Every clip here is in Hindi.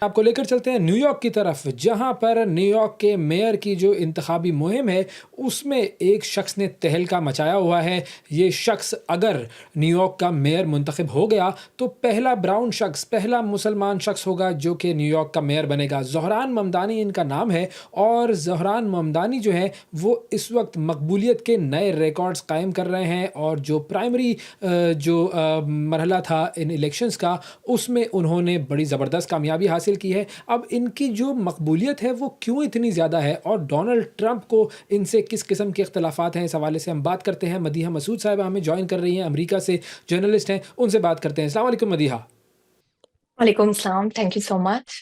आपको लेकर चलते हैं न्यूयॉर्क की तरफ, जहाँ पर न्यूयॉर्क के मेयर की जो इंतखाबी मुहिम है, उसमें एक शख्स ने तहलका मचाया हुआ है। ये शख्स अगर न्यूयॉर्क का मेयर मुंतखब हो गया, तो पहला ब्राउन शख्स, पहला मुसलमान शख्स होगा जो कि न्यूयॉर्क का मेयर बनेगा। ज़ोहरान ममदानी इनका नाम है और ज़ोहरान ममदानी जो है, वो इस वक्त मकबूलियत के नए रिकॉर्ड्स कायम कर रहे हैं और जो प्राइमरी मरहला था इन इलेक्शंस का, उसमें उन्होंने बड़ी ज़बरदस्त कामयाबी हासिल की है। अब इनकी जो मकबूलियत है वो क्यों इतनी ज़्यादा है और डोनाल्ड ट्रंप को इनसे किस किस्म के इख्तलाफात हैं, इस हवाले से हम बात करते हैं। मदीहा मसूद साहिबा हमें जॉइन कर रही हैं, अमेरिका से जर्नलिस्ट हैं, उनसे बात करते हैं। अस्सलाम वालेकुम मदीहा। वालेकुम सलाम, thank you so much.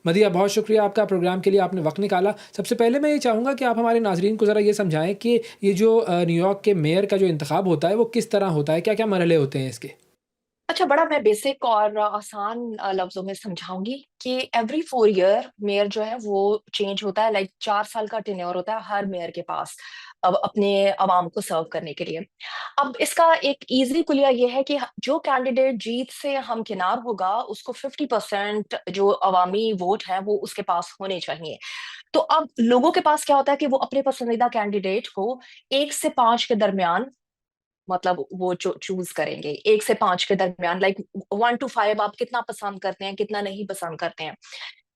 Madiha, बहुत शुक्रिया आपका प्रोग्राम के लिए आपने वक़्त निकाला। सबसे पहले मैं ये चाहूँगा कि आप हमारे नाज़रीन को ज़रा ये समझाएँ कि ये जो न्यूयॉर्क के मेयर का जो इंतखाब होता है वो किस तरह होता है? क्या-क्या मरहले होते हैं इसके? अच्छा, बड़ा मैं बेसिक और आसान लफ्ज़ों में समझाऊँगी कि एवरी 4 ईयर मेयर जो है वो चेंज होता है, लाइक 4 साल का टेन्योर होता है हर मेयर के पास, अब अपने अवाम को सर्व करने के लिए। अब इसका एक ईज़ी कुलिया ये है कि ह जो कैंडिडेट जीत से हमकिनार होगा, उसको 50% जो अवामी वोट है, वो उसके पास होने चाहिए। तो अब लोगों के पास क्या होता है कि वो अपने पसंदीदा कैंडिडेट को 1 से 5 के दरमियान, मतलब वो जो चूज़ करेंगे 1 से 5 के दरमियान, लाइक 1 टू 5 आप कितना पसंद करते हैं, कितना नहीं पसंद करते हैं।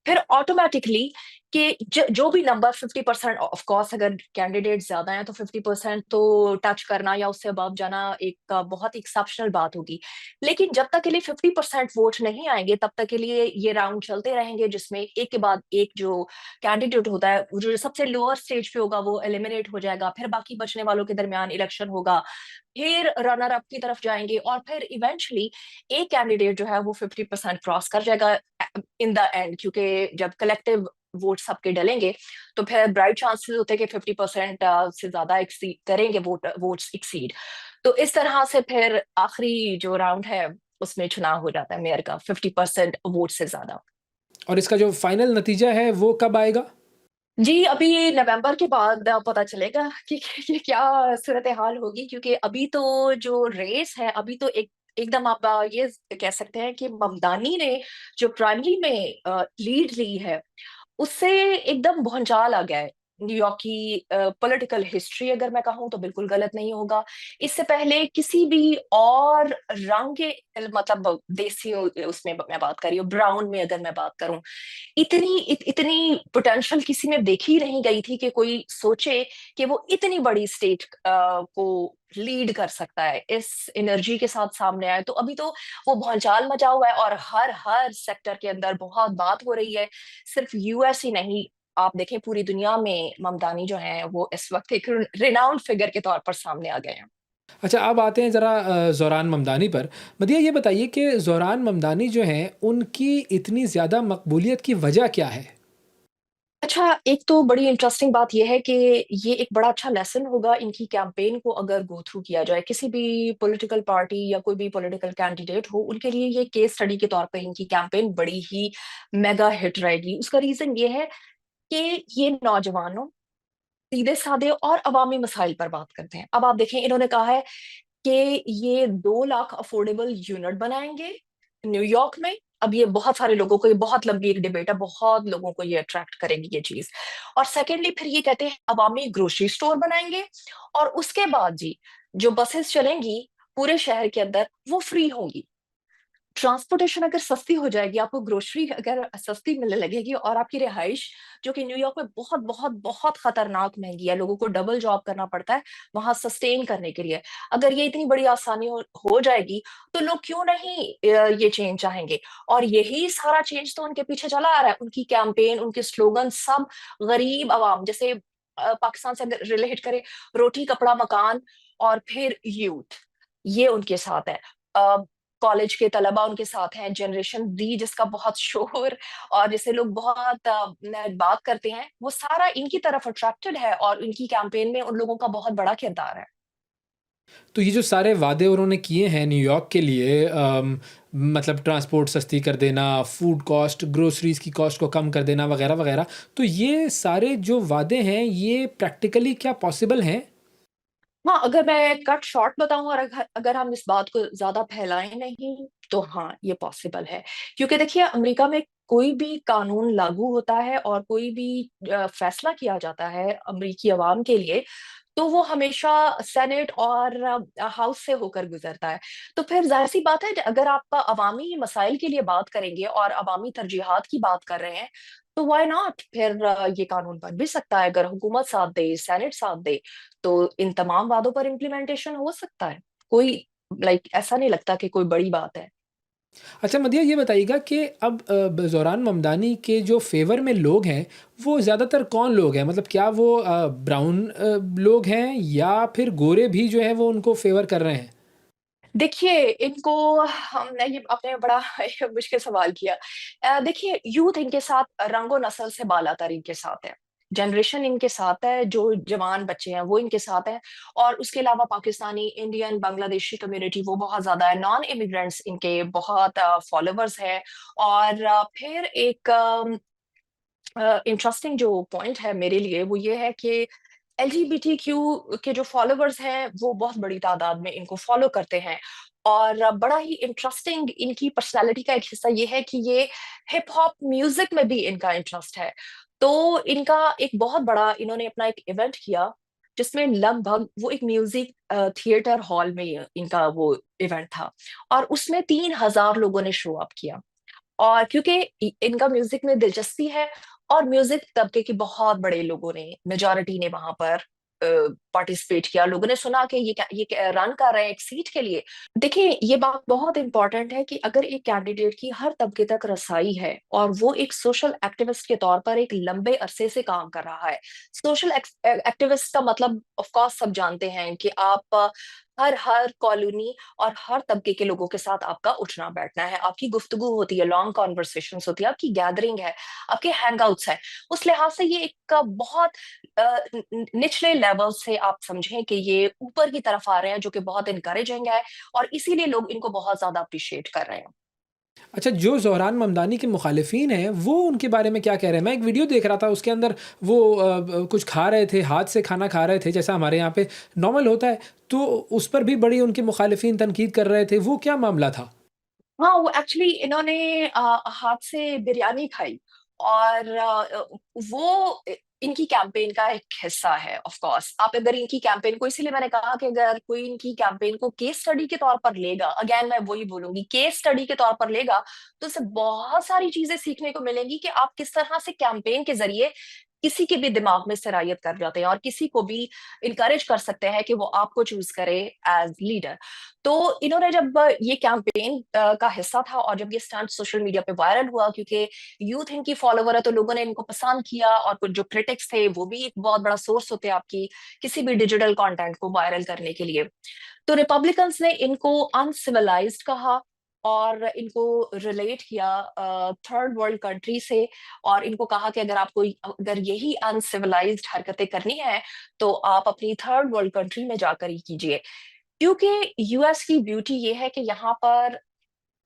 फिर ऑटोमैटिकली कि जो भी नंबर 50%, ऑफ कोर्स अगर कैंडिडेट ज़्यादा हैं तो 50% तो टच करना या उससे अबव जाना एक बहुत ही एक्सेप्शनल बात होगी। लेकिन जब तक के लिए 50% वोट नहीं आएँगे तब तक के लिए ये राउंड चलते रहेंगे, जिसमें एक के बाद एक जो कैंडिडेट होता है, वो जो सबसे लोअर स्टेज पे होगा वो एलिमिनेट हो जाएगा। फिर बाकी बचने वालों के दरमियान इलेक्शन होगा। फिर रनर अप की तरफ जाएँगे और फिर इवेंचुअली एक कैंडिडेट जो है वो 50% क्रॉस कर जाएगा इन द एंड, क्योंकि जब कलेक्टिव वोट सबके डलेंगे तो फिर ब्राइट चांसेस होते हैं कि 50% से ज्यादा एक्सीड करेंगे, वोट्स एक्सीड। तो इस तरह से फिर आखिरी जो राउंड है उसमें चुनाव हो जाता है मेयर का 50% वोट से ज्यादा। और इसका जो फाइनल नतीजा है वो कब आएगा? जी, अभी नवंबर के बाद पता चलेगा कि ये क्या सूरत-ए-हाल होगी, क्योंकि अभी तो जो रेस है, अभी तो एकदम आप ये कह सकते हैं कि ममदानी ने जो प्राइमरी में लीड ली है, उससे एकदम भूचाल आ गया है। न्यूयॉर्क की पॉलिटिकल हिस्ट्री अगर मैं कहूँ तो बिल्कुल गलत नहीं होगा। इससे पहले किसी भी और रंग के मतलब देसी उसमें मैं बात कर रही हूँ, ब्राउन में अगर मैं बात करूँ, इतनी पोटेंशियल किसी में देखी नहीं गई थी कि कोई सोचे कि वो इतनी बड़ी स्टेट को लीड कर सकता है, इस एनर्जी के साथ सामने आए। तो अभी तो वो भौचाल मचा हुआ है और हर हर सेक्टर के अंदर बहुत बात हो रही है। सिर्फ यूएस ही नहीं, आप देखें पूरी दुनिया में ममदानी जो है वो इस वक्त एक रिनाउंड फिगर के तौर पर सामने आ गए हैं। अच्छा, अब आते हैं ज़रा ज़ोरान ममदानी पर। मदीहा, ये बताइए कि ज़ोरान ममदानी जो हैं, उनकी इतनी ज़्यादा मकबूलियत की वजह क्या है? अच्छा, एक तो बड़ी इंटरेस्टिंग बात ये है कि ये एक बड़ा अच्छा लेसन होगा इनकी कैंपेन को अगर गो थ्रू किया जाए। किसी भी पॉलिटिकल पार्टी या कोई भी पॉलिटिकल कैंडिडेट हो, उनके लिए ये केस स्टडी के तौर पे इनकी कैंपेन बड़ी ही मेगा हिट रहेगी। उसका रीज़न ये है कि ये नौजवानों, सीधे-साधे और अवामी मसाइल पर बात करते हैं। अब आप देखें, इन्होंने कहा है कि ये 2 लाख अफोर्डेबल यूनिट बनाएँगे न्यूयॉर्क में। अब ये बहुत सारे लोगों को, ये बहुत लंबी एक डिबेट है, बहुत लोगों को ये अट्रैक्ट करेगी ये चीज़। और सेकेंडली फिर ये कहते हैं अवामी ग्रोसरी स्टोर बनाएँगे और उसके बाद जी, जो बसेस चलेंगी पूरे शहर के अंदर वो फ्री होंगी। ट्रांसपोर्टेशन अगर सस्ती हो जाएगी, आपको ग्रोसरी अगर सस्ती मिलने लगेगी और आपकी रिहाइश, जो कि न्यूयॉर्क में बहुत, बहुत, बहुत खतरनाक महँगी है, लोगों को डबल जॉब करना पड़ता है वहाँ सस्टेन करने के लिए। अगर ये इतनी बड़ी आसानी हो जाएगी, तो लोग क्यों नहीं ये चेंज चाहेंगे? और यही सारा चेंज तो उनके पीछे चला आ रहा है। उनकी कैंपेन, उनके स्लोगन सब गरीब अवाम, जैसे पाकिस्तान से अगर रिलेट करें, रोटी, कपड़ा, मकान और फिर यूथ, ये उनके साथ है। अ, कॉलेज के तलबा उनके साथ हैं, जनरेशन ज़ी जिसका बहुत शोर और जिसे लोग बहुत बात करते हैं, वो सारा इनकी तरफ अट्रैक्टेड है और इनकी कैंपेन में उन लोगों का बहुत बड़ा किरदार है। तो ये जो सारे वादे उन्होंने किए हैं न्यूयॉर्क के लिए, मतलब ट्रांसपोर्ट सस्ती कर देना, फूड कॉस्ट, ग्रोसरीज़ की कॉस्ट को कम कर देना वग़ैरह-वग़ैरह, तो ये सारे जो वादे हैं, ये प्रैक्टिकली क्या पॉसिबल हैं? हाँ, अगर मैं कट शॉर्ट बताऊँ और अगर अगर हम इस बात को ज़्यादा फैलाएँ नहीं, तो हाँ, ये पॉसिबल है। क्योंकि देखिए अमेरिका में कोई भी कानून लागू होता है और कोई भी फैसला किया जाता है अमेरिकी अवाम के लिए, तो वो हमेशा सेनेट और हाउस से होकर गुजरता है। तो फिर ज़ाहिर-सी बात है, अगर आप अवामी मसाइल के लिए बात करेंगे और अवामी तरजीहात की बात कर रहे हैं, तो व्हाई नॉट? फिर ये कानून बन भी सकता है, अगर हुकूमत साथ दे, सेनेट साथ दे, तो इन तमाम वादों पर इम्प्लीमेंटेशन हो सकता है। कोई ऐसा नहीं लगता कि कोई बड़ी बात है। अच्छा मदिया ये बताइएगा कि अब ज़ोरान ममदानी के जो फ़ेवर में लोग हैं, वो ज़्यादातर कौन लोग हैं? मतलब क्या वो ब्राउन लोग हैं या फिर गोरे भी जो हैं वो उनको फ़ेवर कर रहे हैं? देखिए, इनको हमने ये आपने बड़ा मुश्किल सवाल किया। देखिए, यूथ इनके साथ रंगो-नस्ल से बालातर इनके साथ है। जनरेशन इनके साथ है, जो जवान बच्चे हैं, वो इनके साथ हैं, और उसके अलावा पाकिस्तानी, इंडियन, बांग्लादेशी कम्युनिटी वो बहुत ज़्यादा है। नॉन इमिग्रेंट्स इनके बहुत फॉलोवर्स हैं। और फिर एक इंटरेस्टिंग जो पॉइंट है मेरे लिए, वो ये है कि एलजीबीटीक्यू के जो फॉलोवर्स हैं, वो बहुत बड़ी तादाद में इनको फॉलो करते हैं। और बड़ा ही इंटरेस्टिंग इनकी पर्सनैलिटी का एक हिस्सा ये है कि ये हिप हॉप म्यूजिक में भी इनका इंटरेस्ट है। तो इनका एक बहुत बड़ा इन्होंने अपना एक इवेंट किया, जिसमें लगभग वो एक म्यूजिक थिएटर हॉल में इनका वो इवेंट था, और उसमें 3000 लोगों ने शो अप किया। और क्योंकि इनका म्यूजिक में दिलचस्पी है, और म्यूजिक तबके के बहुत बड़े लोगों ने, मेजॉरिटी ने वहां पर पार्टिसिपेट किया। लोगों ने सुना कि रन कर रहे हैं एक सीट के लिए। देखिए, ये बात बहुत इंपॉर्टेंट है कि अगर एक कैंडिडेट की हर तबके तक रसाई है, और वो एक सोशल एक्टिविस्ट के तौर पर एक लंबे अरसे से काम कर रहा है। सोशल एक्टिविस्ट का मतलब ऑफ कोर्स सब जानते हैं कि आप हर हर कॉलोनी और हर तबके के लोगों के साथ आपका उठना बैठना है, आपकी गुफ्तगू होती है, लॉन्ग कॉन्वर्सेशंस होती है, आपकी गैदरिंग है, आपके हैंगआउट्स हैं। उस लिहाज से ये एक बहुत निचले लेवल से आप समझें कि ये ऊपर की तरफ आ रहे हैं, जो कि बहुत इनकरेजिंग है, और इसीलिए लोग इनको बहुत ज्यादा अप्रिशिएट कर रहे हैं। अच्छा, जो ज़ोहरान ममदानी के मुख़ालिफ़िन हैं, वो उनके बारे में क्या कह रहे हैं? मैं एक वीडियो देख रहा था, उसके अंदर वो कुछ खा रहे थे, हाथ से खाना खा रहे थे, जैसा हमारे यहाँ पे नॉर्मल होता है, तो उस पर भी बड़ी उनके मुख़ालिफ़िन तनकीद कर रहे थे, वो क्या मामला था? हाँ, वो एक्चुअली इन्होंने हाथ से बिरयानी खाई, और वो इनकी कैंपेन का एक हिस्सा है। ऑफ कोर्स, आप अगर इनकी कैंपेन को, इसीलिए मैंने कहा कि अगर कोई इनकी कैंपेन को केस स्टडी के तौर पर लेगा, अगेन मैं वही बोलूंगी, केस स्टडी के तौर पर लेगा, तो उससे बहुत सारी चीजें सीखने को मिलेंगी कि आप किस तरह से कैंपेन के जरिए किसी के भी दिमाग में सरायत कर जाते हैं, और किसी को भी इनकरेज कर सकते हैं कि वो आपको चूज करे एज लीडर। तो इन्होंने जब ये कैंपेन का हिस्सा था, और जब ये स्टंट सोशल मीडिया पे वायरल हुआ, क्योंकि यूथ इनकी फॉलोवर है, तो लोगों ने इनको पसंद किया, और कुछ जो क्रिटिक्स थे, वो भी एक बहुत बड़ा सोर्स होते हैं आपकी किसी भी डिजिटल कंटेंट को वायरल करने के लिए। तो रिपब्लिकन्स ने इनको अनसिविलाइज्ड कहा, और इनको रिलेट किया थर्ड वर्ल्ड कंट्री से, और इनको कहा कि अगर यही अनसिविलाइज्ड हरकतें करनी है, तो आप अपनी थर्ड वर्ल्ड कंट्री में जाकर ही कीजिए। क्योंकि यूएस की ब्यूटी ये है कि यहाँ पर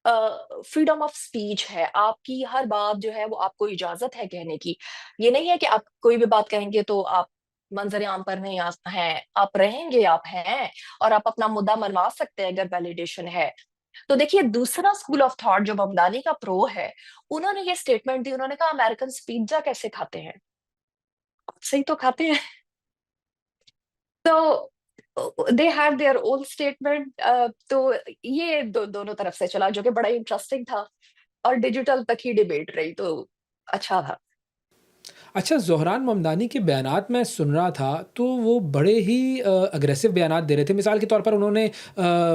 फ्रीडम ऑफ स्पीच है, आपकी हर बात जो है वो आपको इजाजत है कहने की। ये नहीं है कि आप कोई भी बात कहेंगे तो आप मंजर आम पर नहीं हैं, आप रहेंगे, आप हैं, और आप अपना मुद्दा मनवा सकते हैं अगर वैलिडेशन है। तो देखिए, दूसरा स्कूल ऑफ थॉट जो बमदानी का प्रो है, उन्होंने ये स्टेटमेंट दी, उन्होंने कहा अमेरिकन पिज्जा कैसे खाते हैं? सही तो खाते हैं। तो they had their own statement. तो ये दोनों तरफ से चला, जो कि बड़ा इंटरेस्टिंग था, और डिजिटल तक ही डिबेट रही, तो अच्छा था। अच्छा, ज़ोहरान ममदानी के बयानात मैं सुन रहा था, तो वो बड़े ही अग्रेसिव बयानात दे रहे थे। मिसाल के तौर पर उन्होंने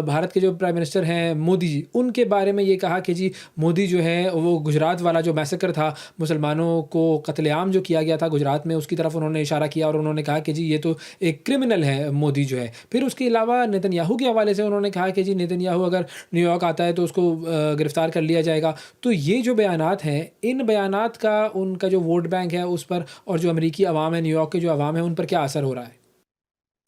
भारत के जो प्राइम मिनिस्टर हैं मोदी जी, उनके बारे में ये कहा कि जी मोदी जो है वो गुजरात वाला जो मैसेकर था, मुसलमानों को कत्लेआम जो किया गया था गुजरात में, उसकी तरफ उन्होंने इशारा किया और उन्होंने कहा कि जी ये तो एक क्रिमिनल है मोदी जो है। फिर उसके अलावा नेतन्याहू के हवाले से उन्होंने कहा कि जी नेतन्याहू अगर न्यूयॉर्क आता है तो उसको गिरफ्तार कर लिया जाएगा। तो ये जो बयानात हैं, इन बयानात का उनका जो वोट बैंक है उस पर और जो अमेरिकी अवाम है, न्यूयॉर्क के जो अवाम है, उन पर क्या असर हो रहा है?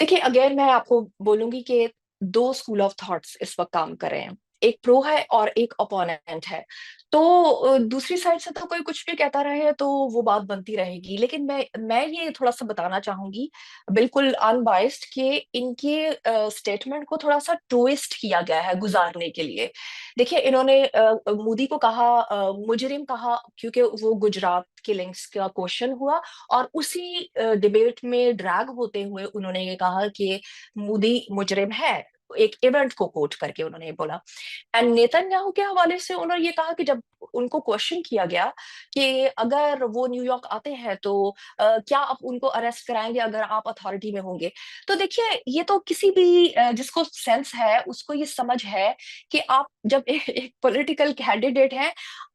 देखिए, अगेन मैं आपको बोलूंगी कि दो स्कूल ऑफ थॉट्स इस वक्त काम कर रहे हैं, एक प्रो है और एक ओपोनेंट है। तो दूसरी साइड से तो कोई कुछ भी कहता रहे तो वो बात बनती रहेगी, लेकिन मैं ये थोड़ा-सा बताना चाहूँगी, बिल्कुल अनबायस्ड, कि इनके स्टेटमेंट को थोड़ा-सा ट्विस्ट किया गया है गुज़ारने के लिए। देखिए, इन्होंने मोदी को कहा मुजरिम कहा, क्योंकि वो गुजरात किलिंग्स का क्वेश्चन हुआ, और उसी डिबेट में ड्रैग होते हुए उन्होंने ये कहा कि मोदी मुजरिम है। एक इवेंट को कोट करके उन्होंने ये बोला। एंड नेतन्याहू के हवाले से उन्होंने ये कहा कि जब उनको क्वेश्चन किया गया कि अगर वो न्यूयॉर्क आते हैं तो क्या आप उनको अरेस्ट कराएंगे अगर आप अथॉरिटी में होंगे? तो देखिए, ये तो किसी भी जिसको सेंस है उसको ये समझ है कि आप जब एक पॉलिटिकल कैंडिडेट हैं,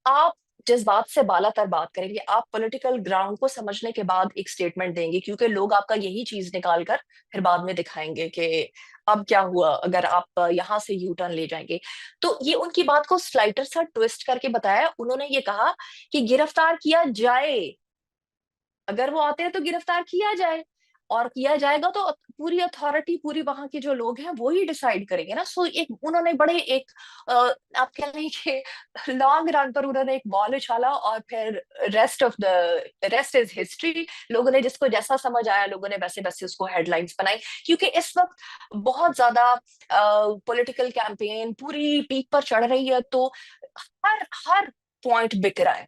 आप जज्बात से बालातर बात करेंगे, आप पॉलिटिकल ग्राउंड को समझने के बाद एक स्टेटमेंट देंगे, क्योंकि लोग आपका यही चीज निकाल कर फिर बाद में दिखाएंगे कि अब क्या हुआ अगर आप यहाँ से यू टर्न ले जाएंगे। तो ये उनकी बात को स्लाइटर सा ट्विस्ट करके बताया। उन्होंने ये कहा कि गिरफ्तार किया जाए, अगर वो आते हैं तो गिरफ्तार किया जाए, और किया जाएगा तो पूरी अथॉरिटी, पूरी वहां के जो लोग हैं वो ही डिसाइड करेंगे ना। सो एक उन्होंने बड़े एक आप कह लें कि लॉन्ग रन पर उन्होंने एक बॉल उछाला, और फिर रेस्ट इज हिस्ट्री। लोगों ने जिसको जैसा समझ आया, लोगों ने वैसे वैसे उसको हेडलाइंस बनाई, क्योंकि इस वक्त बहुत ज्यादा पॉलिटिकल कैंपेन पूरी पीक पर चढ़ रही है, तो हर हर पॉइंट बिक रहा है।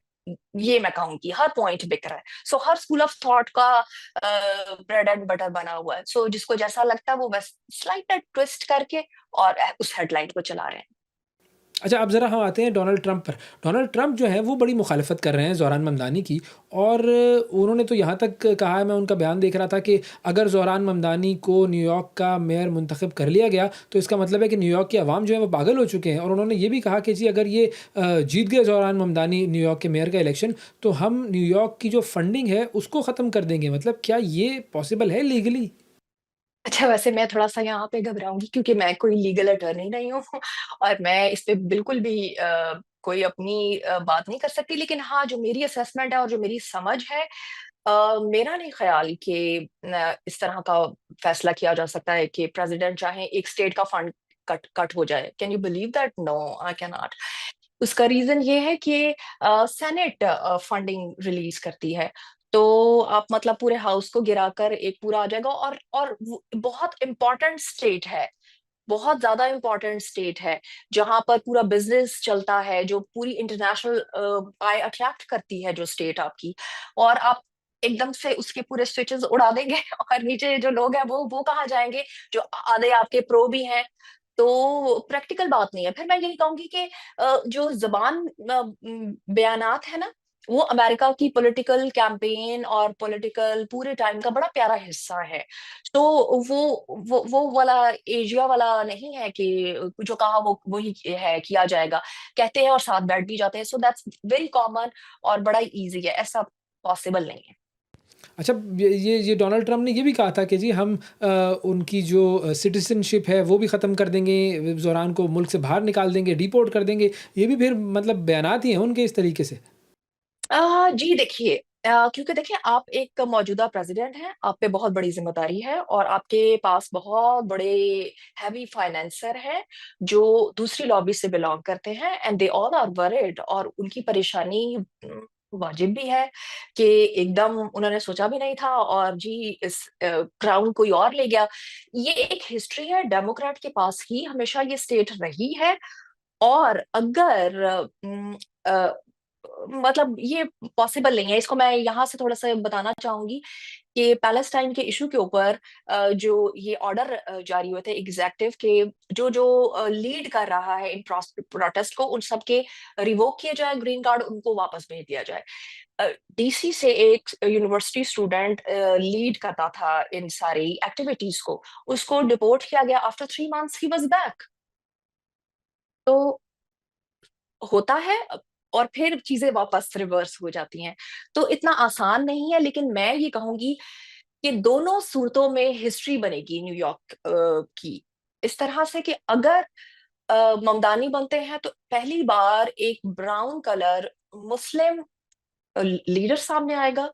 ये मैं कहूंगी हर पॉइंट बिक रहा है। सो हर स्कूल ऑफ थॉट का ब्रेड एंड बटर बना हुआ है। सो जिसको जैसा लगता है वो बस स्लाइट ट्विस्ट करके और उस हेडलाइन को चला रहे हैं। अच्छा, अब ज़रा हम आते हैं डोनाल्ड ट्रंप पर। डोनाल्ड ट्रंप जो हैं वो बड़ी मुखालफ़त कर रहे हैं ज़ोहरान ममदानी की, और उन्होंने तो यहाँ तक कहा है, मैं उनका बयान देख रहा था कि अगर ज़ोहरान ममदानी को न्यूयॉर्क का मेयर मुंतखब कर लिया गया तो इसका मतलब है कि न्यूयॉर्क की आवाम जो है वो पागल हो चुके हैं। और उन्होंने ये भी कहा कि जी अगर ये जीत गए ज़ोहरान ममदानी न्यूयॉर्क के मेयर का इलेक्शन, तो हम न्यूयॉर्क की जो फंडिंग है उसको ख़त्म कर देंगे। मतलब क्या ये पॉसिबल है लीगली? अच्छा, वैसे मैं थोड़ा-सा यहाँ पे घबराऊँगी, क्योंकि मैं कोई लीगल अटॉर्नी नहीं हूँ और मैं इस पे बिल्कुल भी कोई अपनी बात नहीं कर सकती। लेकिन हाँ, जो मेरी असेसमेंट है और जो मेरी समझ है, मेरा नहीं ख़्याल कि इस तरह का फैसला किया जा सकता है कि प्रेज़िडेंट चाहे एक स्टेट का फंड कट कट हो जाए। Can you believe that? No, I can not. उसका रीज़न ये है कि सेनेट फंडिंग रिलीज़ करती है। तो आप मतलब पूरे हाउस को गिराकर एक पूरा आ जाएगा, और वो बहुत इम्पोर्टेंट स्टेट है, बहुत ज़्यादा इम्पोर्टेंट स्टेट है, जहाँ पर पूरा बिज़नेस चलता है, जो पूरी इंटरनेशनल आय अट्रैक्ट करती है जो स्टेट आपकी, और आप एकदम से उसके पूरे स्विचेज़ उड़ा देंगे और नीचे जो लोग हैं वो कहाँ जाएँगे? जो आधे आपके प्रो भी हैं। तो प्रैक्टिकल बात नहीं है। फिर मैं यही कहूँगी कि जो ज़बान बयानात है ना, वो अमेरिका की पॉलिटिकल कैंपेन और पॉलिटिकल पूरे टाइम का बड़ा प्यारा हिस्सा है। तो वो वाला एशिया वाला नहीं है कि जो कहा वो वही है, किया जाएगा। कहते हैं और साथ बैठ भी जाते हैं। सो दैट्स वेरी कॉमन और बड़ा ईज़ी है, ऐसा पॉसिबल नहीं है। अच्छा, ये डोनाल्ड ट्रंप ने ये भी कहा था कि जी हम उनकी जो सिटीज़नशिप है वो भी ख़त्म कर देंगे, ज़ोरान को मुल्क से बाहर निकाल देंगे, डिपोर्ट कर देंगे। ये भी फिर मतलब बयानात ही हैं उनके इस तरीके से। जी देखिए, क्योंकि देखिए आप एक मौजूदा प्रेसिडेंट हैं, आप पे बहुत बड़ी ज़िम्मेदारी है, और आपके पास बहुत बड़े हेवी फाइनेंसर हैं, जो दूसरी लॉबी से बिलॉन्ग करते हैं, and they all are worried, और उनकी परेशानी वाजिब भी है कि एकदम उन्होंने सोचा भी नहीं था और जी इस क्राउन कोई और ले गया। ये एक हिस्ट्री है, डेमोक्रेट के पास ही हमेशा ये स्टेट रही है, और अगर अ, मतलब ये पॉसिबल नहीं है। इसको मैं यहाँ से थोड़ा-सा बताना चाहूँगी कि पैलेस्टाइन के इश्यू के ऊपर जो ये ऑर्डर जारी हुए थे एग्ज़ेक्टिव के, जो लीड कर रहा है इन प्रोटेस्ट को, उन सब के रिवोक किए जाए ग्रीन कार्ड, उनको वापस भेज दिया जाए। अ, डीसी से एक यूनिवर्सिटी स्टूडेंट लीड करता था इन सारी एक्टिविटीज़ को, उसको डिपोर्ट किया गया। After 3 months he was back. तो होता है, और फिर चीज़ें वापस रिवर्स हो जाती हैं। तो इतना आसान नहीं है, लेकिन मैं ये कहूँगी कि दोनों सूरतों में हिस्ट्री बनेगी न्यूयॉर्क की। इस तरह से कि अगर ममदानी बनते हैं तो पहली बार एक ब्राउन कलर मुस्लिम लीडर सामने आएगा,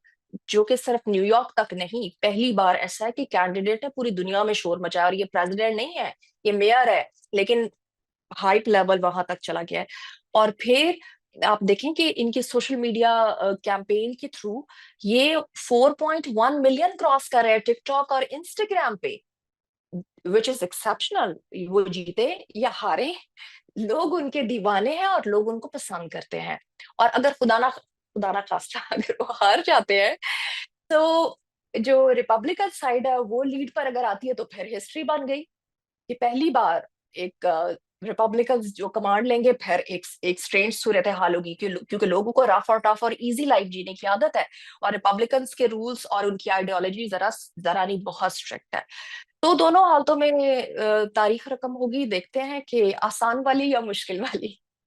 जो कि सिर्फ न्यूयॉर्क तक नहीं, पहली बार ऐसा है कि कैंडिडेट है पूरी दुनिया में शोर मचाया, और ये प्रेसिडेंट नहीं है, ये मेयर है, लेकिन हाइप लेवल वहां तक चला गया है। और फिर आप देखें कि इनकी सोशल मीडिया कैंपेन के थ्रू ये 4.1 मिलियन क्रॉस कर रहे हैं टिकटॉक और इंस्टाग्राम पे, विच इज एक्सेप्शनल। वो जीते या हारे, लोग उनके दीवाने हैं और लोग उनको पसंद करते हैं। और अगर खुदा ना खास्ता अगर वो हार जाते हैं, तो जो रिपब्लिकन साइड है वो लीड पर अगर आती है, तो फिर हिस्ट्री बन गई कि पहली बार एक रिपब्लिकन्स जो कमांड लेंगे, फिर एक स्ट्रेंज सूरत हाल होगी, क्योंकि लोगों को रफ और टफ और इजी लाइफ जीने की आदत है, और रिपब्लिकन्स के रूल्स और उनकी आइडियोलॉजी जरा जरा नहीं बहुत स्ट्रिक्ट है। तो दोनों हालतों में तारीख रकम होगी, देखते हैं कि आसान वाली या मुश्किल वाली।